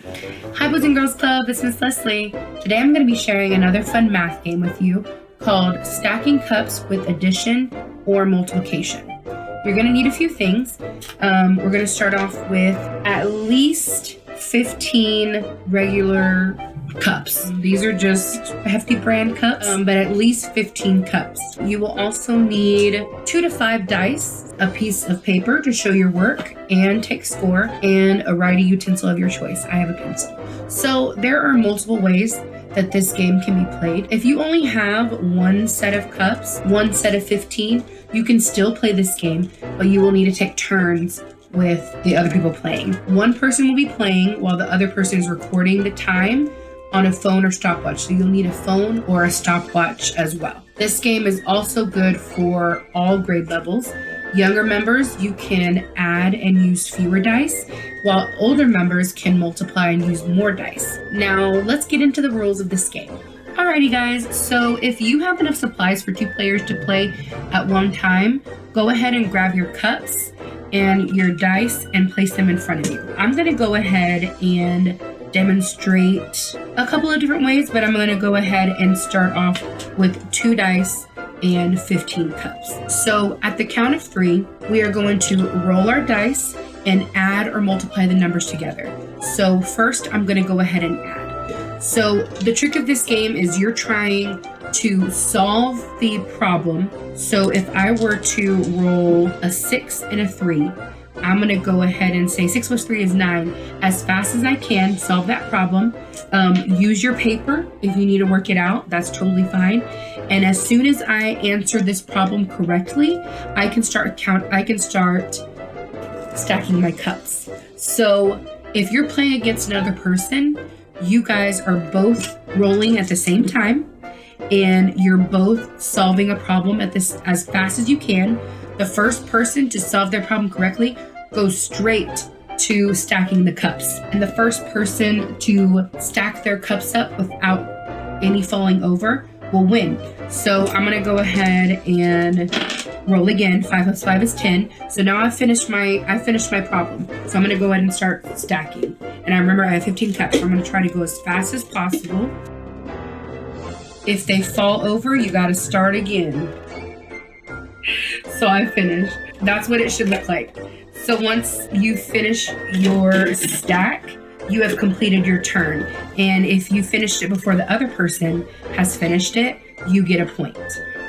Hi Boys and Girls Club, it's Miss Leslie. Today I'm going to be sharing another fun math game with you called Stacking Cups with Addition or Multiplication. You're going to need a few things. We're going to start off with at least 15 regular cups. These are just hefty brand cups, but at least 15 cups. You will also need 2 to 5 dice, a piece of paper to show your work and take score, and a writing utensil of your choice. I have a pencil. So there are multiple ways that this game can be played. If you only have one set of cups, one set of 15, you can still play this game, but you will need to take turns with the other people playing. One person will be playing while the other person is recording the time on a phone or stopwatch. So you'll need a phone or a stopwatch as well. This game is also good for all grade levels. Younger members, you can add and use fewer dice, while older members can multiply and use more dice. Now, let's get into the rules of this game. Alrighty guys, so if you have enough supplies for 2 players to play at one time, go ahead and grab your cups and your dice and place them in front of you. I'm gonna go ahead and demonstrate a couple of different ways, but I'm gonna go ahead and start off with 2 dice and 15 cups. So at the count of 3, we are going to roll our dice and add or multiply the numbers together. So first, I'm gonna go ahead and add. So the trick of this game is you're trying to solve the problem. So if I were to roll a 6 and a 3, I'm gonna go ahead and say 6 plus 3 is 9. As fast as I can, solve that problem. Use your paper if you need to work it out, that's totally fine. And as soon as I answer this problem correctly, I can start stacking my cups. So if you're playing against another person, you guys are both rolling at the same time, and you're both solving a problem as fast as you can. The first person to solve their problem correctly goes straight to stacking the cups. And the first person to stack their cups up without any falling over will win. So I'm gonna go ahead and roll again. 5 plus 5 is 10. So now I finished my problem. So I'm gonna go ahead and start stacking. And I remember I have 15 cups, so I'm gonna try to go as fast as possible. If they fall over, you gotta start again. So I finished. That's what it should look like. So once you finish your stack, you have completed your turn. And if you finished it before the other person has finished it, you get a point.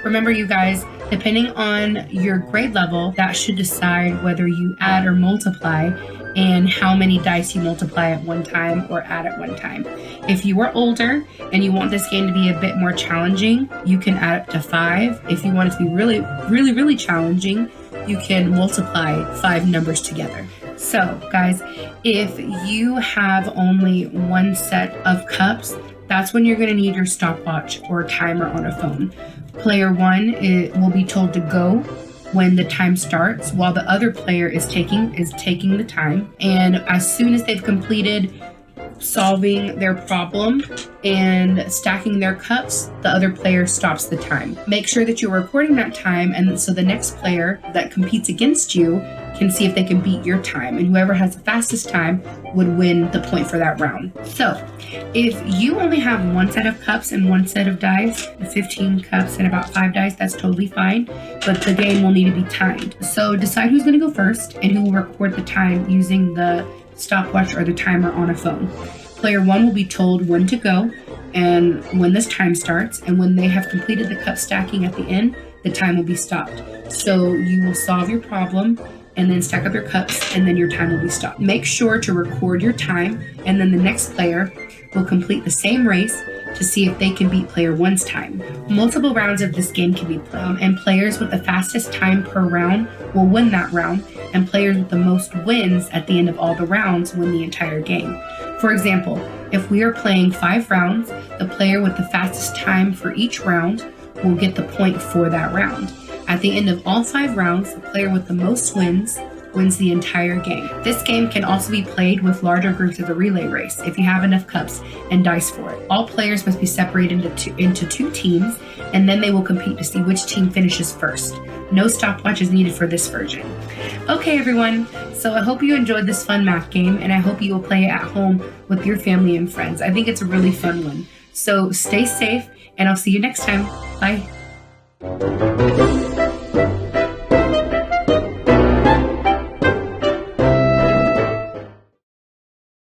Remember, you guys, depending on your grade level, that should decide whether you add or multiply and how many dice you multiply at one time or add at one time. If you are older and you want this game to be a bit more challenging, you can add up to 5. If you want it to be really challenging, you can multiply 5 numbers together. So guys, if you have only one set of cups, that's when you're gonna need your stopwatch or timer on a phone. Player 1 will be told to go when the time starts, while the other player is taking the time. And as soon as they've completed solving their problem and stacking their cups, the other player stops the time. Make sure that you're recording that time, and so the next player that competes against you can see if they can beat your time, and whoever has the fastest time would win the point for that round. So if you only have one set of cups and one set of dice, 15 cups and about 5 dice, that's totally fine, but the game will need to be timed. So decide who's going to go first and who will record the time using the stopwatch or the timer on a phone. Player 1 will be told when to go and when this time starts, and when they have completed the cup stacking at the end, the time will be stopped. So you will solve your problem and then stack up your cups, and then your time will be stopped. Make sure to record your time, and then the next player will complete the same race to see if they can beat player 1's time. Multiple rounds of this game can be played, and players with the fastest time per round will win that round, and players with the most wins at the end of all the rounds win the entire game. For example, if we are playing 5 rounds, the player with the fastest time for each round will get the point for that round. At the end of all 5 rounds, the player with the most wins wins the entire game. This game can also be played with larger groups as a relay race if you have enough cups and dice for it. All players must be separated into 2 teams, and then they will compete to see which team finishes first. No stopwatch is needed for this version. Okay, everyone. So I hope you enjoyed this fun math game, and I hope you will play it at home with your family and friends. I think it's a really fun one. So stay safe, and I'll see you next time. Bye.